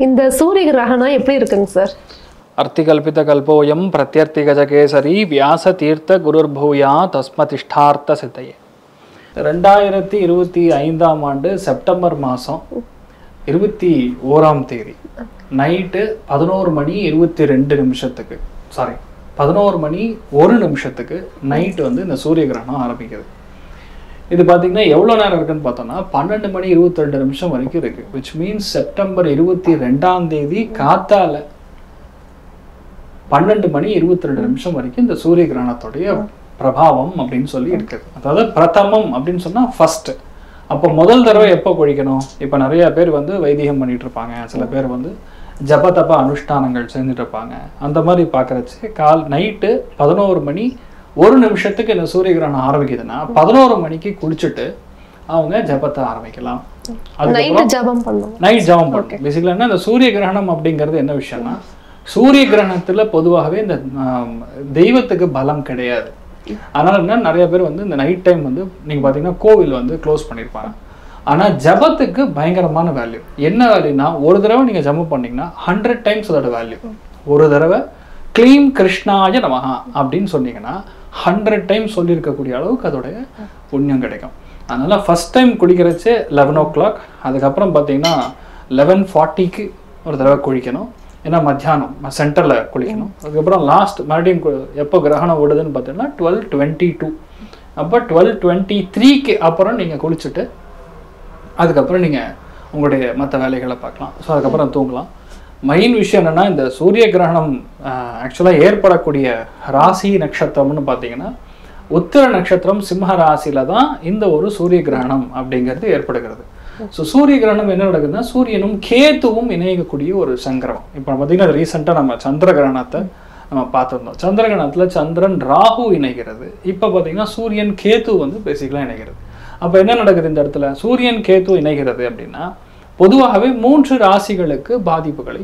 இந்த சூரிய கிரகணம் எப்படி இருக்குங்க சார்? அர்த்திகல்பித கல்போயம் பிரத்யர்த்தி கஜகேசரி வியாச தீர்த்த குருர்பூயா தஸ்மதிஷ்டார்த்த சித்தையே. 2025ஆம் ஆண்டு செப்டம்பர் மாதம் 21ஆம் தேதி நைட்டு 11 மணி 22 நிமிஷத்துக்கு 11 மணி 1 நிமிஷத்துக்கு நைட்டு வந்து இந்த சூரிய கிரகணம் ஆரம்பிக்குது. இது பார்த்தீங்கன்னா எவ்வளோ நேரம் இருக்குன்னு பார்த்தோம்னா 12 மணி 22 நிமிஷம் வரைக்கும் இருக்குது. விச் மீன்ஸ் செப்டம்பர் 22ஆம் தேதி காத்தால 12 மணி 22 நிமிஷம் வரைக்கும் இந்த சூரிய கிரகணத்துடைய பிரபாவம் அப்படின்னு சொல்லி இருக்குது. அதாவது பிரதமம் அப்படின்னு சொன்னால் ஃபர்ஸ்ட். அப்போ முதல் தடவை எப்போ குளிக்கணும்? இப்போ நிறைய பேர் வந்து வைதிகம் பண்ணிட்டு இருப்பாங்க, சில பேர் வந்து ஜபதப அனுஷ்டானங்கள் செஞ்சுட்டு இருப்பாங்க. அந்த மாதிரி பார்க்குறச்சு நைட்டு 11 மணி 1 நிமிஷத்துக்கு இந்த சூரிய கிரகணம் ஆரம்பிக்குதுன்னா 11 மணிக்கு குளிச்சுட்டு அவங்க ஜபத்தை ஆரம்பிக்கலாம். நைட் ஜபம் பண்ணணும். பேசிக்கலா இந்த சூரிய கிரகணம் அப்படிங்கிறது என்ன விஷயம்னா, சூரிய கிரகணத்துல பொதுவாகவே இந்த தெய்வத்துக்கு பலம் கிடையாது. அதனால என்ன நிறைய பேர் வந்து இந்த நைட் டைம் வந்து நீங்க பாத்தீங்கன்னா கோவில் வந்து க்ளோஸ் பண்ணிருப்பாங்க. ஆனா ஜபத்துக்கு பயங்கரமான வேல்யூ. என்ன வேல்யூனா, ஒரு தடவை நீங்க ஜபம் பண்ணீங்கன்னா 100 டைம்ஸ் அதோட வேல்யூ. ஒரு தடவை க்ளீம் கிருஷ்ணாய நமஹா அப்படின்னு சொன்னீங்கன்னா 100 டைம்ஸ் சொல்லியிருக்கக்கூடிய அளவுக்கு அதோடைய புண்ணியம் கிடைக்கும். அதனால ஃபர்ஸ்ட் டைம் குளிக்கிறச்சு 11 o'clock, அதுக்கப்புறம் பார்த்தீங்கன்னா 11:40க்கு ஒரு தடவை குளிக்கணும். ஏன்னா மத்தியானம் சென்டரில் குளிக்கணும். அதுக்கப்புறம் லாஸ்ட் மறுபடியும் எப்போ கிரகணம் ஓடுதுன்னு பார்த்தீங்கன்னா 12:22. அப்போ 12:23க்கு அப்புறம் நீங்கள் குளிச்சுட்டு அதுக்கப்புறம் நீங்கள் உங்களுடைய மற்ற வேலைகளை பார்க்கலாம். ஸோ அதுக்கப்புறம் தூங்கலாம். மெயின் விஷயம் என்னென்னா, இந்த சூரிய கிரகணம் ஆக்சுவலாக ஏற்படக்கூடிய ராசி நட்சத்திரம்னு பார்த்தீங்கன்னா உத்திர நட்சத்திரம் சிம்ம ராசியில தான் இந்த ஒரு சூரிய கிரகணம் அப்படிங்கிறது ஏற்படுகிறது. ஸோ சூரிய கிரகணம் என்ன நடக்குதுன்னா, சூரியனும் கேத்துவும் இணையக்கூடிய ஒரு சங்கரம். இப்போ பார்த்தீங்கன்னா ரீசெண்டாக நம்ம சந்திர கிரகணத்தை நம்ம பார்த்துருந்தோம். சந்திர கிரகணத்தில் சந்திரன் ராகு இணைகிறது. இப்போ பார்த்தீங்கன்னா சூரியன் கேத்து வந்து பேசிக்கலாக இணைகிறது. அப்போ என்ன நடக்குது இந்த இடத்துல? சூரியன் கேத்து இணைகிறது அப்படின்னா பொதுவாகவே 3 ராசிகளுக்கு பாதிப்புகளை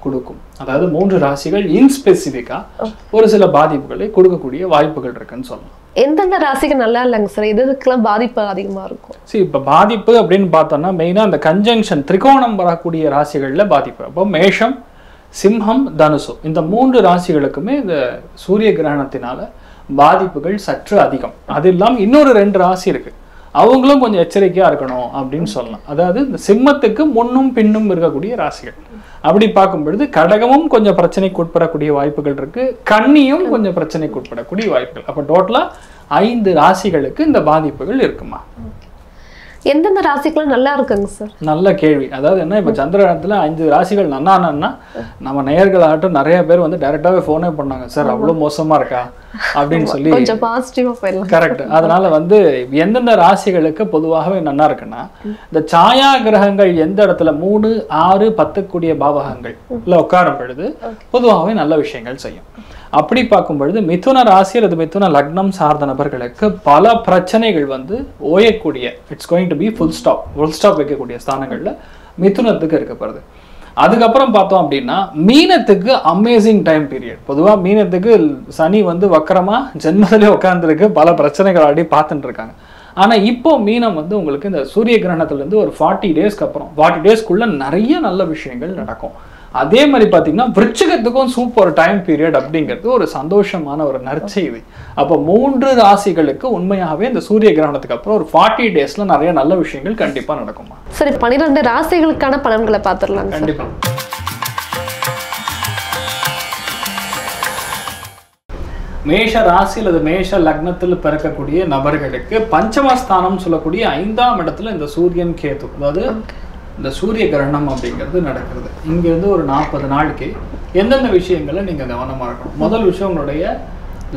கொடுக்கும். அதாவது 3 ராசிகள் இன்ஸ்பெசிஃபிக்கா ஒரு சில பாதிப்புகளை கொடுக்கக்கூடிய வாய்ப்புகள் இருக்குன்னு சொல்லலாம். எந்தெந்த ராசிக்கு நல்லா இல்லைங்க சார்? இதுக்கெல்லாம் பாதிப்பு அதிகமா இருக்கும். சரி, இப்போ பாதிப்பு அப்படின்னு பார்த்தோம்னா மெயினா அந்த கன்ஜங்ஷன் திரிகோணம் வரக்கூடிய ராசிகள்ல பாதிப்பு. அப்போ மேஷம், சிம்ஹம், தனுசு இந்த 3 ராசிகளுக்குமே இந்த சூரிய கிரகணத்தினால பாதிப்புகள் சற்று அதிகம். அது இல்லாமல் இன்னொரு 2 ராசி இருக்கு, அவங்களும் கொஞ்சம் எச்சரிக்கையா இருக்கணும் அப்படின்னு சொல்லலாம். அதாவது இந்த சிம்மத்துக்கு முன்னும் பின்னும் இருக்கக்கூடிய ராசிகள். அப்படி பார்க்கும் பொழுது கடகமும் கொஞ்சம் பிரச்சனைக்கு உட்படக்கூடிய வாய்ப்புகள் இருக்கு, கன்னியும் கொஞ்சம் பிரச்சனைக்கு உட்படக்கூடிய வாய்ப்புகள். அப்ப டோட்டலா 5 ராசிகளுக்கு இந்த பாதிப்புகள் இருக்குமா? எந்தெந்த ராசிகளும் நல்லா இருக்குங்க சார்? நல்ல கேள்வி. அதாவது என்ன, இப்போ சந்திரகிரகணத்துல 5 ராசிகள் நன்னானா நம்ம நேயர்களாகட்டும் நிறைய பேர் வந்து டைரக்டாவே போனே பண்ணாங்க, சார் அவ்வளவு மோசமா இருக்கா அப்படின்னு சொல்லி. கொஞ்சம் பாசிட்டிவா போயிடலாம். கரெக்ட். அதனால வந்து எந்தெந்த ராசிகளுக்கு பொதுவாகவே நல்லா இருக்குன்னா, இந்த சாயா கிரகங்கள் எந்த இடத்துல 3, 6, 10 கூடிய பாவகங்கள் இல்ல உட்காரும் பொழுது பொதுவாகவே நல்ல விஷயங்கள் செய்யும். அப்படி பார்க்கும் பொழுது மிதுன ராசி அல்லது மிதுன லக்னம் சார்ந்த நபர்களுக்கு பல பிரச்சனைகள் வந்து ஓயக்கூடிய, it's going to be full stop வைக்கக்கூடிய ஸ்தானங்கள்ல மிதுனத்துக்கு இருக்கப்படுது. அதுக்கப்புறம் பார்த்தோம் அப்படின்னா மீனத்துக்கு அமேசிங் டைம் பீரியட். பொதுவாக மீனத்துக்கு சனி வந்து வக்கரமா ஜென்மத்திலே உட்கார்ந்துருக்கு, பல பிரச்சனைகள் ஆடி பார்த்துட்டு இருக்காங்க. ஆனால் இப்போ மீனம் வந்து உங்களுக்கு இந்த சூரிய கிரகணத்துலேருந்து ஒரு 40 டேஸ்க்கு அப்புறம் 40 டேஸ்க்குள்ள நிறைய நல்ல விஷயங்கள் நடக்கும். அதே மாதிரி பார்த்தீங்கன்னா விருச்சிகத்துக்கும் சூப்பர் டைம் பீரியட் அப்படிங்கிறது ஒரு சந்தோஷமான ஒரு நற்செய்தி. அப்போ 3 ராசிகளுக்கு உண்மையாகவே இந்த சூரிய கிரகணத்துக்கு அப்புறம் ஒரு 40 டேஸ்ல நிறைய நல்ல விஷயங்கள் கண்டிப்பா நடக்குமா? சரி, 12 ராசிகளுக்கான பலன்களை பார்த்துடலாம். கண்டிப்பா. மேஷ ராசி அல்லது மேஷ லக்னத்தில் பிறக்கக்கூடிய நபர்களுக்கு பஞ்சமஸ்தானம் சொல்லக்கூடிய 5ஆம் இடத்துல இந்த சூரியன் கேது, அதாவது இந்த சூரிய கிரகணம் அப்படிங்கிறது நடக்கிறது. இங்கேருந்து ஒரு 40 நாளுக்கு எந்தெந்த விஷயங்களை நீங்கள் கவனமாக இருக்கணும்? முதல் விஷயம், உங்களுடைய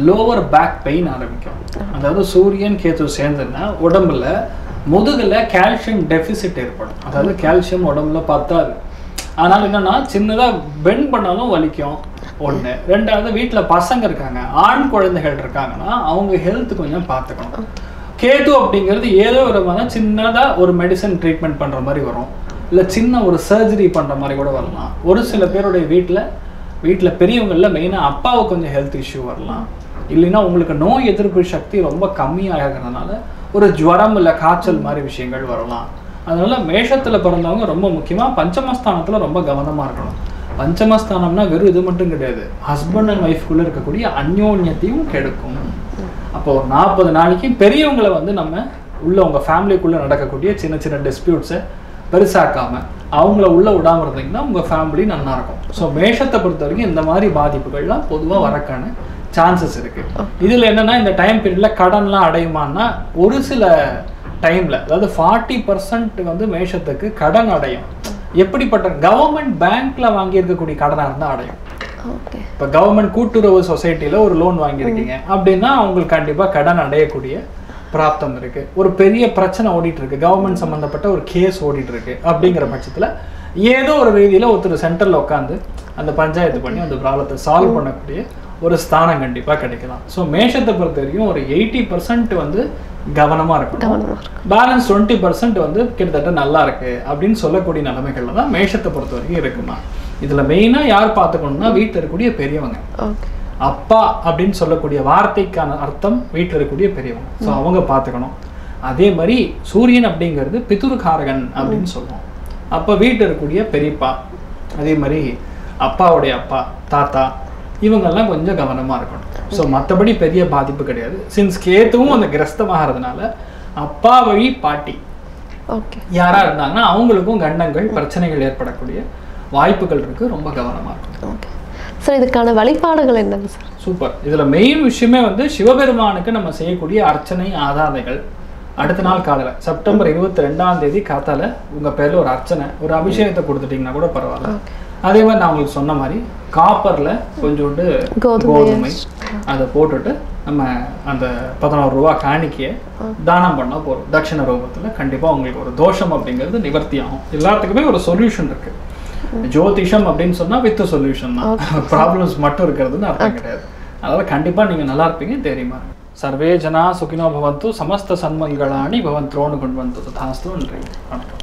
லோவர் பேக் பெயின் ஆரம்பிக்கும். அதாவது சூரியன் கேது சேர்ந்துன்னா உடம்புல முதுகில் கால்சியம் டெபிசிட் ஏற்படும். அதாவது கால்சியம் உடம்புல பத்தாது. அதனால என்னன்னா சின்னதாக பெண்ட் பண்ணாலும் வலிக்கும். 1. 2வது, வீட்டில் பசங்க இருக்காங்க, ஆண் குழந்தைகள் இருக்காங்கன்னா அவங்க ஹெல்த் கொஞ்சம் பார்த்துக்கணும். கேது அப்படிங்கிறது ஏதோ விதமான சின்னதாக ஒரு மெடிசன் ட்ரீட்மெண்ட் பண்ணுற மாதிரி வரும், இல்லை சின்ன ஒரு சர்ஜரி பண்ணுற மாதிரி கூட வரலாம். ஒரு சில பேருடைய வீட்டில் பெரியவங்களில் மெயினாக அப்பாவுக்கு கொஞ்சம் ஹெல்த் இஷ்யூ வரலாம். இல்லைன்னா உங்களுக்கு நோய் எதிர்ப்பு சக்தி ரொம்ப கம்மியாகிறதுனால ஒரு ஜுவரம் இல்லை காய்ச்சல் மாதிரி விஷயங்கள் வரலாம். அதனால மேஷத்துல பிறந்தவங்க ரொம்ப முக்கியமா பஞ்சமஸ்தானத்துல ரொம்ப கவனமா இருக்கணும். பஞ்சமஸ்தானம்னா வெறும் இது மட்டும் கிடையாது, ஹஸ்பண்ட் அண்ட் ஒய்ஃப்குள்ள இருக்கக்கூடிய அந்யோன்யத்தையும் கெடுக்கும். அப்போ ஒரு 40 நாளைக்கு பெரியவங்களை வந்து நம்ம உள்ள உங்க ஃபேமிலிக்குள்ள நடக்கக்கூடிய சின்ன சின்ன டிஸ்பியூட்ஸை பெருசாக்காம அவங்கள உள்ள விடாம இருந்தீங்கன்னா உங்க ஃபேமிலி நல்லா இருக்கும். ஸோ மேஷத்தை பொறுத்த வரைக்கும் இந்த மாதிரி பாதிப்புகள்லாம் பொதுவா வரக்கான சான்சஸ் இருக்கு. இதுல என்னன்னா இந்த டைம் பீரியட்ல கடன்லாம் அடையுமான்னா ஒரு சில டைம்ல, அதாவது 40% வந்து மேஷத்துக்கு கடன் அடையும். எப்படிப்பட்ட கவர்மெண்ட் பேங்க்ல வாங்கி இருக்கக்கூடிய கடனா இருந்தா அடையும். இப்போ கவர்மெண்ட் கூட்டுறவு சொசைட்டில ஒரு லோன் வாங்கியிருக்கீங்க அப்படின்னா அவங்களுக்கு கண்டிப்பா கடன் அடையக்கூடிய பிராப்தம் இருக்கு. ஒரு பெரிய பிரச்சனை ஓடிட்டு இருக்கு, கவர்மெண்ட் சம்பந்தப்பட்ட ஒரு கேஸ் ஓடிட்டு இருக்கு அப்படிங்கிற பட்சத்துல ஏதோ ஒரு ரீதியில ஒருத்தர் சென்டர்ல உட்காந்து அந்த பஞ்சாயத்து பண்ணி அந்த ப்ராப்ளத்தை சால்வ் பண்ணக்கூடிய ஒரு ஸ்தானம் கண்டிப்பா கிடைக்கலாம். ஸோ மேஷத்தை பொறுத்த வரைக்கும் ஒரு 80% வந்து கவனமா இருக்கணும். பேலன்ஸ் 20% வந்து கிட்டத்தட்ட நல்லா இருக்கு அப்படின்னு சொல்லக்கூடிய நிலைமைகள்ல தான் மேஷத்தை பொறுத்த வரைக்கும் இருக்குமா. இதுல மெயினா யார் பார்த்துக்கணும்னா வீட்டில் இருக்கக்கூடிய பெரியவங்க. அப்பா அப்படின்னு சொல்லக்கூடிய வார்த்தைக்கான அர்த்தம் வீட்டில் இருக்கக்கூடிய பெரியவங்க. ஸோ அவங்க பார்த்துக்கணும். அதே மாதிரி சூரியன் அப்படிங்கிறது பிதுர்காரகன் அப்படின்னு சொல்லுவோம். அப்போ வீட்டில் இருக்கக்கூடிய பெரியப்பா, அதே மாதிரி அப்பாவுடைய அப்பா, தாத்தா, இவங்கெல்லாம் கொஞ்சம் கவனமா இருக்கணும். ஸோ மற்றபடி பெரிய பாதிப்பு கிடையாது. சின்ஸ் கேத்துவும் அந்த கிரஸ்தமாகிறதுனால அப்பா வழி பாட்டி யாரா இருந்தாங்கன்னா அவங்களுக்கும் கண்டங்கள் பிரச்சனைகள் ஏற்படக்கூடிய வாய்ப்புகள் இருக்கு. ரொம்ப கவனமா இருக்கும். சார் இதுக்கான வழிபாடுகள் என்னங்க சார்? சூப்பர். இதுல மெயின் விஷயமே வந்து சிவபெருமானுக்கு நம்ம செய்யக்கூடிய அர்ச்சனை ஆராதனைகள். அடுத்த நாள் காலையில் செப்டம்பர் 22ஆம் தேதி காத்தால உங்க பேர்ல ஒரு அர்ச்சனை, ஒரு அபிஷேகத்தை கொடுத்துட்டீங்கன்னா கூட பரவாயில்ல. அதே மாதிரி நான் உங்களுக்கு சொன்ன மாதிரி காப்பர்ல கொஞ்சோண்டு கோதுமை அதை போட்டுட்டு நம்ம அந்த 11 ரூபா காணிக்கையை தானம் பண்ணா போறோம் தட்சிண ரூபத்துல. கண்டிப்பா உங்களுக்கு ஒரு தோஷம் அப்படிங்கிறது நிவர்த்தி ஆகும். எல்லாத்துக்குமே ஒரு சொல்யூஷன் இருக்கு. ஜோதிஷம் அப்படின்னு சொன்னா வித் சொல்யூஷன் தான், ப்ராப்ளம்ஸ் மட்டும் இருக்கிறதுன்னு அர்த்தம் கிடையாது. அதனால கண்டிப்பா நீங்க நல்லா இருப்பீங்க, தெரியுமா. சர்வே ஜனா சுகினோ பவந்து, சமஸ்த சன்மங்களாணி பவந்த்ரோணு கொண்டு வந்து ததாஸ்து. நன்றி, வணக்கம்.